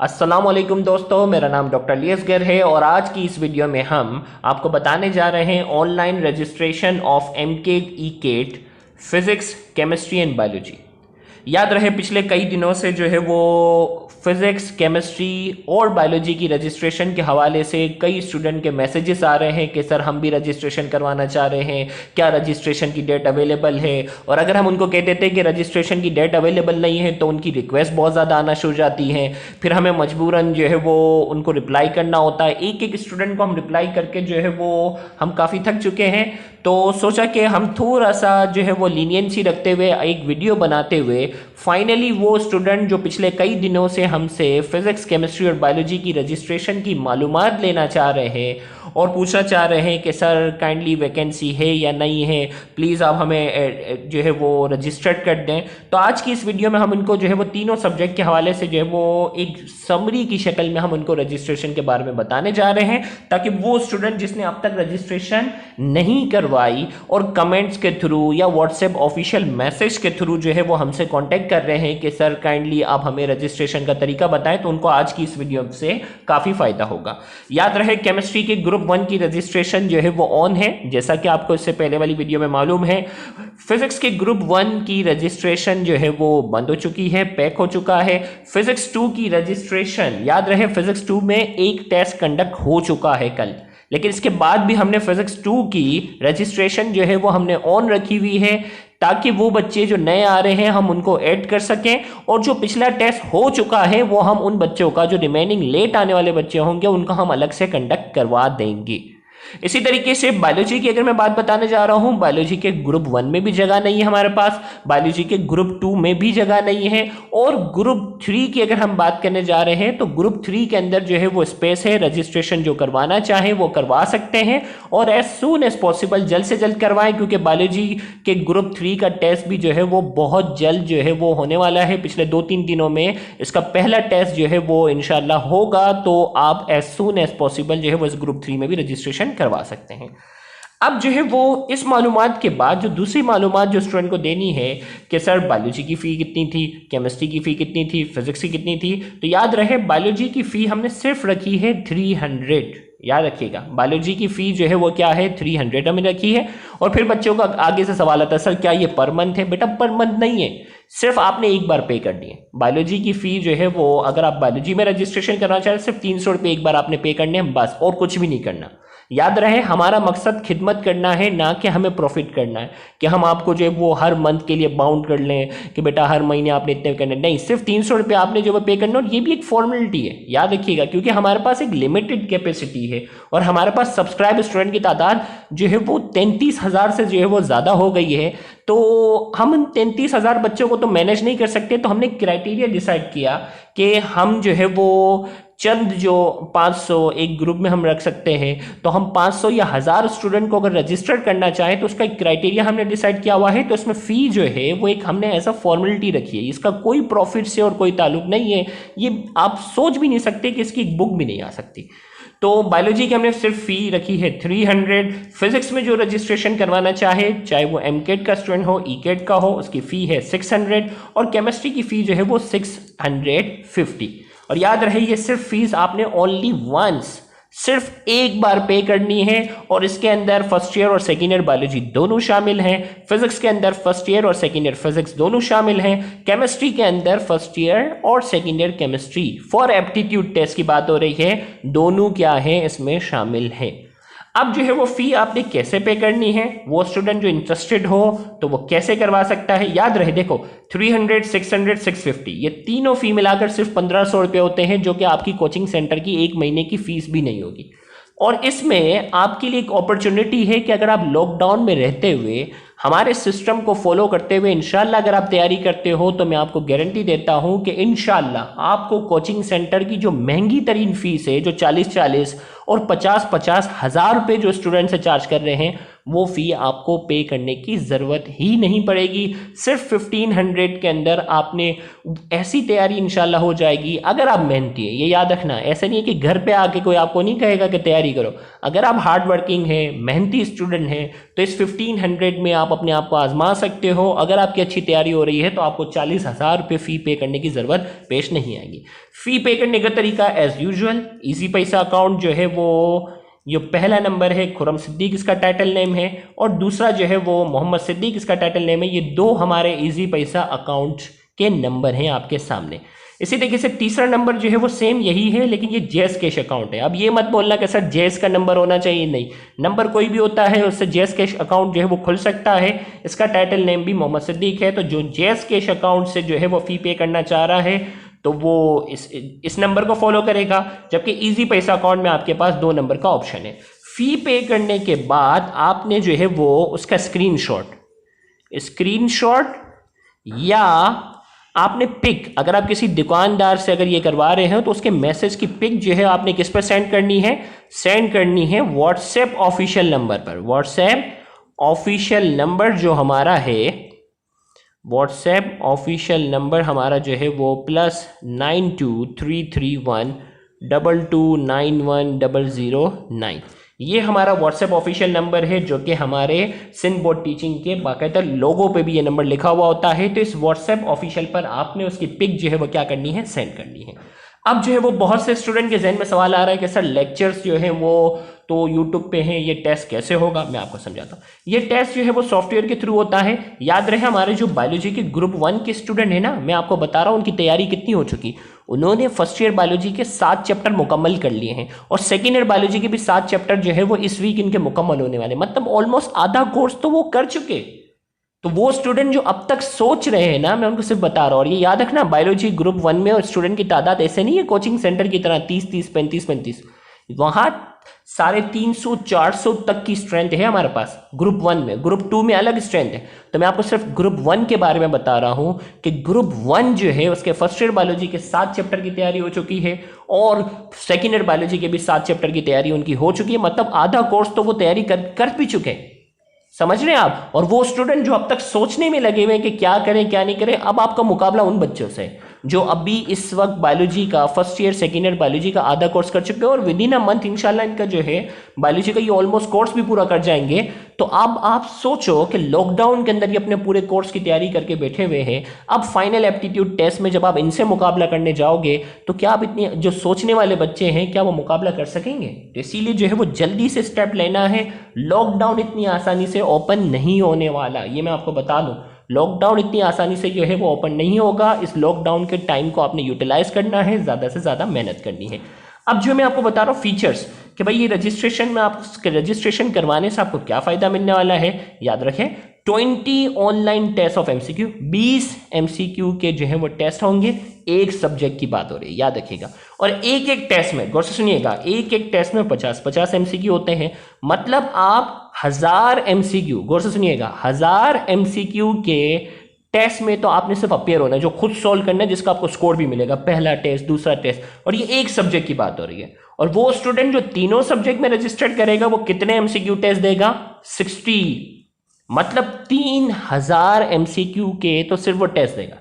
अस्सलाम वालेकुम दोस्तों, मेरा नाम डॉक्टर लियसगर है और आज की इस वीडियो में हम आपको बताने जा रहे हैं online registration of MCAT ECAT physics chemistry and biology. याद रहे पिछले कई दिनों से जो है वो फिज़िक्स केमिस्ट्री और बायोलॉजी की रजिस्ट्रेशन के हवाले से कई स्टूडेंट के मैसेजेस आ रहे हैं कि सर हम भी रजिस्ट्रेशन करवाना चाह रहे हैं, क्या रजिस्ट्रेशन की डेट अवेलेबल है। और अगर हम उनको कह देते हैं कि रजिस्ट्रेशन की डेट अवेलेबल नहीं है तो उनकी रिक्वेस्ट बहुत ज़्यादा आना शुरू हो जाती है, फिर हमें मजबूरन जो है वो उनको रिप्लाई करना होता है। एक एक स्टूडेंट को हम रिप्लाई करके जो है वो हम काफ़ी थक चुके हैं, तो सोचा कि हम थोड़ा सा जो है वो लीनियंसी रखते हुए एक वीडियो बनाते हुए फाइनली वो स्टूडेंट जो पिछले कई दिनों से हमसे फिज़िक्स केमिस्ट्री और बायोलॉजी की रजिस्ट्रेशन की मालूमात लेना चाह रहे हैं और पूछना चाह रहे हैं कि सर काइंडली वैकेंसी है या नहीं है, प्लीज़ आप हमें जो है वो रजिस्टर्ड कर दें। तो आज की इस वीडियो में हम उनको जो है वो तीनों सब्जेक्ट के हवाले से जो है वो एक समरी की शक्ल में हम उनको रजिस्ट्रेशन के बारे में बताने जा रहे हैं, ताकि वो स्टूडेंट जिसने अब तक रजिस्ट्रेशन नहीं करवाई और कमेंट्स के थ्रू या व्हाट्सएप ऑफिशियल मैसेज के थ्रू जो है वो हमसे कांटेक्ट कर रहे हैं कि सर काइंडली आप हमें रजिस्ट्रेशन का तरीका बताएं, तो उनको आज की इस वीडियो से काफ़ी फायदा होगा। याद रहे केमिस्ट्री के ग्रुप 1 की रजिस्ट्रेशन जो है वो ऑन है, जैसा कि आपको इससे पहले वाली वीडियो में मालूम है। फिजिक्स के ग्रुप 1 की रजिस्ट्रेशन जो है वो बंद हो चुकी है, पैक हो चुका है। फिजिक्स 2 की रजिस्ट्रेशन, याद रहे फिजिक्स 2 में एक टेस्ट कंडक्ट हो चुका है कल, लेकिन इसके बाद भी हमने फिजिक्स 2 की रजिस्ट्रेशन जो है वो हमने ऑन रखी हुई है, ताकि वो बच्चे जो नए आ रहे हैं हम उनको ऐड कर सकें, और जो पिछला टेस्ट हो चुका है वो हम उन बच्चों का, जो रिमेनिंग लेट आने वाले बच्चे होंगे उनका हम अलग से कंडक्ट करवा देंगे। इसी तरीके से बायोलॉजी की अगर मैं बात बताने जा रहा हूं, बायोलॉजी के ग्रुप 1 में भी जगह नहीं है हमारे पास, बायोलॉजी के ग्रुप 2 में भी जगह नहीं है, और ग्रुप 3 की अगर हम बात करने जा रहे हैं तो ग्रुप 3 के अंदर जो है वो स्पेस है। रजिस्ट्रेशन जो करवाना चाहें वो करवा सकते हैं और एज सून एज पॉसिबल जल्द से जल्द करवाएं, क्योंकि बायोलॉजी के ग्रुप 3 का टेस्ट भी जो है वो बहुत जल्द जो है वो होने वाला है। पिछले 2-3 दिनों में इसका पहला टेस्ट जो है वो इंशाल्लाह होगा, तो आप एज सून एज पॉसिबल जो है वो इस ग्रुप 3 में भी रजिस्ट्रेशन करवा सकते हैं। अब जो है वो इस मालूमात के बाद जो दूसरी मालूमात जो स्टूडेंट को देनी है कि सर बायोलॉजी की फ़ी कितनी थी, केमिस्ट्री की फ़ी कितनी थी, फिजिक्स की कितनी थी, तो याद रहे बायोलॉजी की फ़ी हमने सिर्फ रखी है 300। याद रखिएगा बायोलॉजी की फ़ी जो है वो क्या है, 300 हमने रखी है। और फिर बच्चों का आगे से सवाल आता है सर क्या ये पर मंथ है? बेटा पर मंथ नहीं है, सिर्फ आपने एक बार पे करनी है। बायोलॉजी की फ़ी जो है वो अगर आप बायोलॉजी में रजिस्ट्रेशन करना चाहें सिर्फ 300 रुपये एक बार आपने पे करने हैं, बस, और कुछ भी नहीं करना। याद रहे हमारा मकसद खिदमत करना है, ना कि हमें प्रॉफिट करना है कि हम आपको जो है वो हर मंथ के लिए बाउंड कर लें कि बेटा हर महीने आपने इतने करने, नहीं, सिर्फ 300 रुपये आपने जो है पे करना। और ये भी एक फॉर्मेलिटी है, याद रखिएगा, क्योंकि हमारे पास एक लिमिटेड कैपेसिटी है और हमारे पास सब्सक्राइब स्टूडेंट की तादाद जो है वो 33,000 से जो है वो ज़्यादा हो गई है। तो हम उन 33,000 बच्चों को तो मैनेज नहीं कर सकते, तो हमने क्राइटेरिया डिसाइड किया कि हम जो है वो चंद जो 500 एक ग्रुप में हम रख सकते हैं, तो हम 500 या 1000 स्टूडेंट को अगर रजिस्टर्ड करना चाहें तो उसका एक क्राइटेरिया हमने डिसाइड किया हुआ है। तो इसमें फ़ी जो है वो एक हमने ऐसा फॉर्मेलिटी रखी है, इसका कोई प्रॉफिट से और कोई ताल्लुक नहीं है। ये आप सोच भी नहीं सकते कि इसकी एक बुक भी नहीं आ सकती। तो बायोलॉजी की हमने सिर्फ फ़ी रखी है 300। फिजिक्स में जो रजिस्ट्रेशन करवाना चाहे, चाहे वो एमकेट का स्टूडेंट हो, ईकेट का हो, उसकी फ़ी है 600, और केमिस्ट्री की फ़ी जो है वो 650। और याद रहे ये सिर्फ फीस आपने ओनली वंस, सिर्फ एक बार पे करनी है, और इसके अंदर फर्स्ट ईयर और सेकेंड ईयर बायोलॉजी दोनों शामिल हैं। फिजिक्स के अंदर फर्स्ट ईयर और सेकेंड ईयर फिजिक्स दोनों शामिल हैं। केमिस्ट्री के अंदर फर्स्ट ईयर और second year chemistry for aptitude test की बात हो रही है, दोनों क्या है इसमें शामिल है। अब जो है वो फ़ी आपने कैसे पे करनी है, वो स्टूडेंट जो इंटरेस्टेड हो तो वो कैसे करवा सकता है। याद रहे देखो 300, 600, 650 ये तीनों फ़ी मिलाकर सिर्फ 1500 रुपये होते हैं, जो कि आपकी कोचिंग सेंटर की एक महीने की फ़ीस भी नहीं होगी। और इसमें आपके लिए एक अपॉर्चुनिटी है कि अगर आप लॉकडाउन में रहते हुए हमारे सिस्टम को फॉलो करते हुए इंशाल्लाह अगर आप तैयारी करते हो, तो मैं आपको गारंटी देता हूं कि इंशाल्लाह आपको कोचिंग सेंटर की जो महंगी तरीन फीस है, जो 40-40 और 50-50 हज़ार रुपये जो स्टूडेंट से चार्ज कर रहे हैं, वो फ़ी आपको पे करने की ज़रूरत ही नहीं पड़ेगी। सिर्फ 1500 के अंदर आपने ऐसी तैयारी इंशाल्लाह हो जाएगी। अगर आप मेहनती है, ये याद रखना, ऐसा नहीं है कि घर पे आके कोई आपको नहीं कहेगा कि तैयारी करो। अगर आप हार्ड वर्किंग है, मेहनती स्टूडेंट हैं, तो इस 1500 में आप अपने आप को आजमा सकते हो। अगर आपकी अच्छी तैयारी हो रही है तो आपको 40,000 रुपये फ़ी पे करने की ज़रूरत पेश नहीं आएगी। फ़ी पे करने का तरीका एज यूजुअल, इजी पैसा अकाउंट जो है वो, ये पहला नंबर है खुरम सिद्दीक इसका टाइटल नेम है, और दूसरा जो है वो मोहम्मद सिद्दीक इसका टाइटल नेम है। ये दो हमारे इजी पैसा अकाउंट के नंबर हैं आपके सामने। इसी तरीके से तीसरा नंबर जो है वो सेम यही है, लेकिन ये जैस कैश अकाउंट है। अब ये मत बोलना कि सर जैस का नंबर होना चाहिए, नहीं, नंबर कोई भी होता है, उससे जैस कैश अकाउंट जो है वो खुल सकता है। इसका टाइटल नेम भी मोहम्मद सिद्दीक है। तो जो जैस कैश अकाउंट से जो है वो फ़ी पे करना चाह रहा है तो वो इस नंबर को फॉलो करेगा, जबकि इजी पैसा अकाउंट में आपके पास 2 नंबर का ऑप्शन है। फ़ी पे करने के बाद आपने जो है वो उसका स्क्रीनशॉट या आपने पिक, अगर आप किसी दुकानदार से अगर ये करवा रहे हो तो उसके मैसेज की पिक जो है आपने किस पर सेंड करनी है, व्हाट्सएप ऑफिशियल नंबर पर। व्हाट्सएप ऑफिशियल नंबर जो हमारा है, व्हाट्सएप ऑफिशियल नंबर हमारा जो है वो +923312291009, ये हमारा व्हाट्सएप ऑफिशियल नंबर है, जो कि हमारे सिंध बोर्ड टीचिंग के बाकायदा लोगों पे भी ये नंबर लिखा हुआ होता है। तो इस व्हाट्सएप ऑफिशियल पर आपने उसकी पिक जो है वो क्या करनी है, सेंड करनी है। अब जो है वो बहुत से स्टूडेंट के जहन में सवाल आ रहा है कि सर लेक्चर्स जो हैं वो तो यूट्यूब पे हैं, ये टेस्ट कैसे होगा? मैं आपको समझाता हूँ। ये टेस्ट जो है वो सॉफ्टवेयर के थ्रू होता है। याद रहे हमारे जो बायोलॉजी के ग्रुप 1 के स्टूडेंट है ना, मैं आपको बता रहा हूँ उनकी तैयारी कितनी हो चुकी। उन्होंने फर्स्ट ईयर बायोलॉजी के 7 चैप्टर मुकम्मल कर लिए हैं, और सेकेंड ईयर बायोलॉजी के भी 7 चैप्टर जो है वो इस वीक इनके मुकम्मल होने वाले। मतलब ऑलमोस्ट आधा कोर्स तो वो कर चुके। तो वो स्टूडेंट जो अब तक सोच रहे हैं ना, मैं उनको सिर्फ बता रहा हूँ। और ये याद रखना, बायोलॉजी ग्रुप 1 में और स्टूडेंट की तादाद ऐसे नहीं है कोचिंग सेंटर की तरह 30-30, 35-35, वहाँ 350, 400 तक की स्ट्रेंथ है हमारे पास ग्रुप 1 में। ग्रुप 2 में अलग स्ट्रेंथ है। तो मैं आपको सिर्फ ग्रुप 1 के बारे में बता रहा हूँ कि ग्रुप 1 जो है उसके फर्स्ट ईयर बायोलॉजी के 7 चैप्टर की तैयारी हो चुकी है, और सेकेंड ईयर बायोलॉजी के भी 7 चैप्टर की तैयारी उनकी हो चुकी है। मतलब आधा कोर्स तो वो तैयारी कर भी चुके हैं, समझ रहे हैं आप। और वो स्टूडेंट जो अब तक सोचने में लगे हुए हैं कि क्या करें क्या नहीं करें, अब आपका मुकाबला उन बच्चों से जो अभी इस वक्त बायोलॉजी का first year second year biology का आधा कोर्स कर चुके हैं, और विद इन अ मंथ इंशाल्लाह इनका जो है बायोलॉजी का ये ऑलमोस्ट कोर्स भी पूरा कर जाएंगे। तो अब आप सोचो कि लॉकडाउन के अंदर ये अपने पूरे कोर्स की तैयारी करके बैठे हुए हैं। अब फाइनल एप्टीट्यूड टेस्ट में जब आप इनसे मुकाबला करने जाओगे तो क्या आप इतने जो सोचने वाले बच्चे हैं क्या वो मुकाबला कर सकेंगे? तो इसीलिए जो है वो जल्दी से स्टेप लेना है। लॉकडाउन इतनी आसानी से ओपन नहीं होने वाला, ये मैं आपको बता दूं। लॉकडाउन इतनी आसानी से जो है वो ओपन नहीं होगा। इस लॉकडाउन के टाइम को आपने यूटिलाइज करना है, ज़्यादा से ज़्यादा मेहनत करनी है। अब जो मैं आपको बता रहा हूँ फीचर्स कि भाई ये रजिस्ट्रेशन में आप रजिस्ट्रेशन करवाने से आपको क्या फ़ायदा मिलने वाला है, याद रखें 20 online test of MCQ, 20 MCQ के जो है वो टेस्ट होंगे। एक सब्जेक्ट की बात हो रही है, याद रखिएगा। और एक एक टेस्ट में, गौर से सुनिएगा, एक एक टेस्ट में 50-50 एमसीक्यू होते हैं। मतलब आप 1000 एमसीक्यू, गौर से सुनिएगा, 1000 एमसीक्यू के टेस्ट में तो आपने सिर्फ अपेयर होना है, जो खुद सॉल्व करना है, जिसका आपको स्कोर भी मिलेगा, पहला टेस्ट, दूसरा टेस्ट। और ये एक सब्जेक्ट की बात हो रही है। और वो स्टूडेंट जो तीनों सब्जेक्ट में रजिस्टर्ड करेगा वो कितने एमसीक्यू टेस्ट देगा? 60। मतलब 3000 एमसीक्यू के तो सिर्फ वो टेस्ट देगा।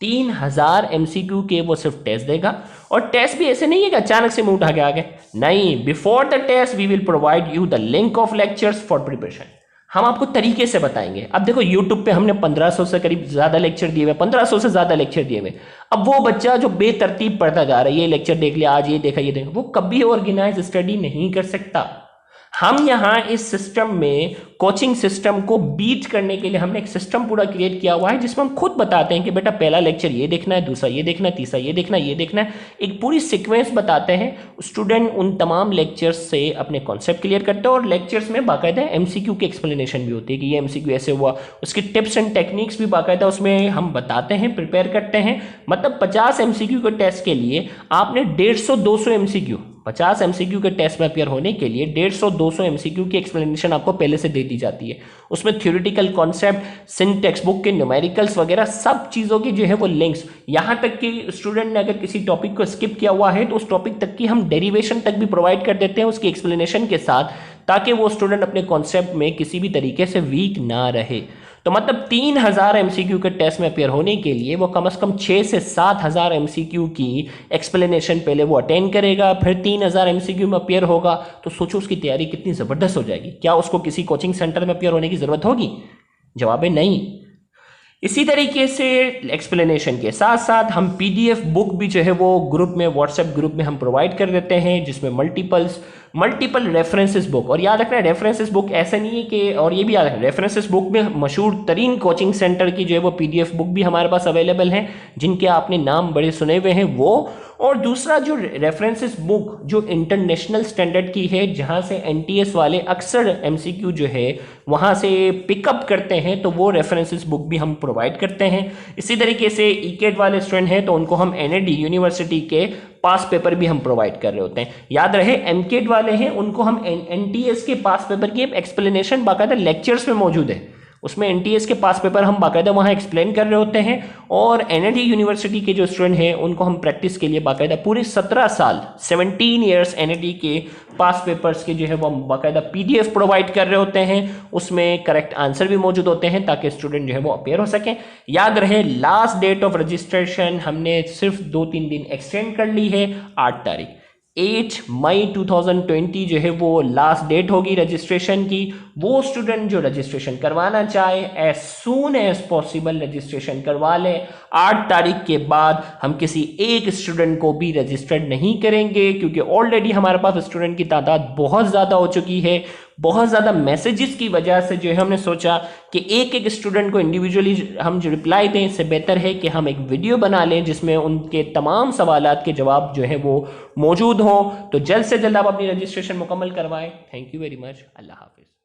3000 एमसीक्यू के वो सिर्फ टेस्ट देगा। और टेस्ट भी ऐसे नहीं है कि अचानक से मुंह उठा के आ गए, नहीं। Before the test we will provide you the link of lectures for preparation. हम आपको तरीके से बताएंगे। अब देखो यूट्यूब पे हमने 1500 से करीब ज्यादा लेक्चर दिए हुए, 1500 से ज्यादा लेक्चर दिए हुए। अब वो बच्चा जो बेतरतीब पढ़ता जा रहा है, ये लेक्चर देख लिया, आज ये देखा, ये देखा, वो कभी ऑर्गेनाइज स्टडी नहीं कर सकता। हम यहाँ इस सिस्टम में कोचिंग सिस्टम को बीट करने के लिए हमने एक सिस्टम पूरा क्रिएट किया हुआ है, जिसमें हम खुद बताते हैं कि बेटा पहला लेक्चर ये देखना है, दूसरा ये देखना है, तीसरा ये देखना है, ये देखना है। एक पूरी सीक्वेंस बताते हैं। स्टूडेंट उन तमाम लेक्चर्स से अपने कॉन्सेप्ट क्लियर करते हैं। और लेक्चर्स में बाकायदा एमसीक्यू की एक्सप्लेनेशन भी होती है कि ये एमसीक्यू ऐसे हुआ, उसकी टिप्स एंड टेक्निक्स भी बाकायदा उसमें हम बताते हैं, प्रिपेयर करते हैं। मतलब 50 एमसीक्यू के टेस्ट के लिए आपने 150-200 एमसीक्यू, 50 एमसीक्यू के टेस्ट में अपियर होने के लिए 150-200 एमसीक्यू की एक्सप्लेनेशन आपको पहले से दे दी जाती है। उसमें theoretical concept, Sindh textbook के न्यूमेरिकल्स वगैरह सब चीज़ों की जो है वो लिंक्स, यहाँ तक कि स्टूडेंट ने अगर किसी टॉपिक को स्किप किया हुआ है तो उस टॉपिक तक की हम डेरिवेशन तक भी प्रोवाइड कर देते हैं उसकी एक्सप्लेनेशन के साथ, ताकि वो स्टूडेंट अपने कॉन्सेप्ट में किसी भी तरीके से वीक ना रहे। तो मतलब 3000 एमसीक्यू के टेस्ट में अपेयर होने के लिए वो कम से कम 6 से 7000 एमसीक्यू की एक्सप्लेनेशन पहले वो अटेंड करेगा, फिर 3000 एमसीक्यू में अपेयर होगा। तो सोचो उसकी तैयारी कितनी ज़बरदस्त हो जाएगी। क्या उसको किसी कोचिंग सेंटर में अपेयर होने की ज़रूरत होगी? जवाब है नहीं। इसी तरीके से एक्सप्लेनेशन के साथ साथ हम पीडीएफ बुक भी जो है वो ग्रुप में, व्हाट्सएप ग्रुप में हम प्रोवाइड कर देते हैं, जिसमें मल्टीपल रेफरेंसेस बुक। और याद रखना रेफरेंसेस बुक ऐसा नहीं है कि, और ये भी याद रखना रेफरेंसेस बुक में मशहूर तरीन कोचिंग सेंटर की जो है वो पीडीएफ बुक भी हमारे पास अवेलेबल हैं, जिनके आपने नाम बड़े सुने हुए हैं वो। और दूसरा जो रेफरेंसेस बुक जो इंटरनेशनल स्टैंडर्ड की है, जहाँ से एनटीएस वाले अक्सर एमसीक्यू जो है वहाँ से पिकअप करते हैं, तो वो रेफरेंसेस बुक भी हम प्रोवाइड करते हैं। इसी तरीके से ईकेट वाले स्टूडेंट हैं तो उनको हम एनएडी यूनिवर्सिटी के पास पेपर भी हम प्रोवाइड कर रहे होते हैं। याद रहे एमकेट वाले हैं उनको हम एनटीएस के पास पेपर की एक्सप्लेनेशन बाकायदा लेक्चर्स में मौजूद है, उसमें एनटीएस के पास पेपर हम बाकायदा वहाँ एक्सप्लेन कर रहे होते हैं। और एनएडी यूनिवर्सिटी के जो स्टूडेंट हैं उनको हम प्रैक्टिस के लिए बाकायदा पूरे 17 साल 17 ईयर्स एनएडी के पास पेपर्स के जो है वो हम बाकायदा पीडीएफ प्रोवाइड कर रहे होते हैं, उसमें करेक्ट आंसर भी मौजूद होते हैं ताकि स्टूडेंट जो है वो अपेयर हो सकें। याद रहे लास्ट डेट ऑफ रजिस्ट्रेशन हमने सिर्फ 2-3 दिन एक्सटेंड कर ली है, 8 तारीख 8 मई 2020 जो है वो लास्ट डेट होगी रजिस्ट्रेशन की। वो स्टूडेंट जो रजिस्ट्रेशन करवाना चाहे as soon as possible registration करवा लें। 8 तारीख के बाद हम किसी एक स्टूडेंट को भी रजिस्टर्ड नहीं करेंगे, क्योंकि ऑलरेडी हमारे पास स्टूडेंट की तादाद बहुत ज़्यादा हो चुकी है। बहुत ज़्यादा मैसेजेस की वजह से जो है हमने सोचा कि एक एक स्टूडेंट को इंडिविजुअली हम जो रिप्लाई दें, इससे बेहतर है कि हम एक वीडियो बना लें जिसमें उनके तमाम सवालात के जवाब जो है वो मौजूद हों। तो जल्द से जल्द आप अपनी रजिस्ट्रेशन मुकम्मल करवाएं। Thank you very much. अल्लाह हाफिज़।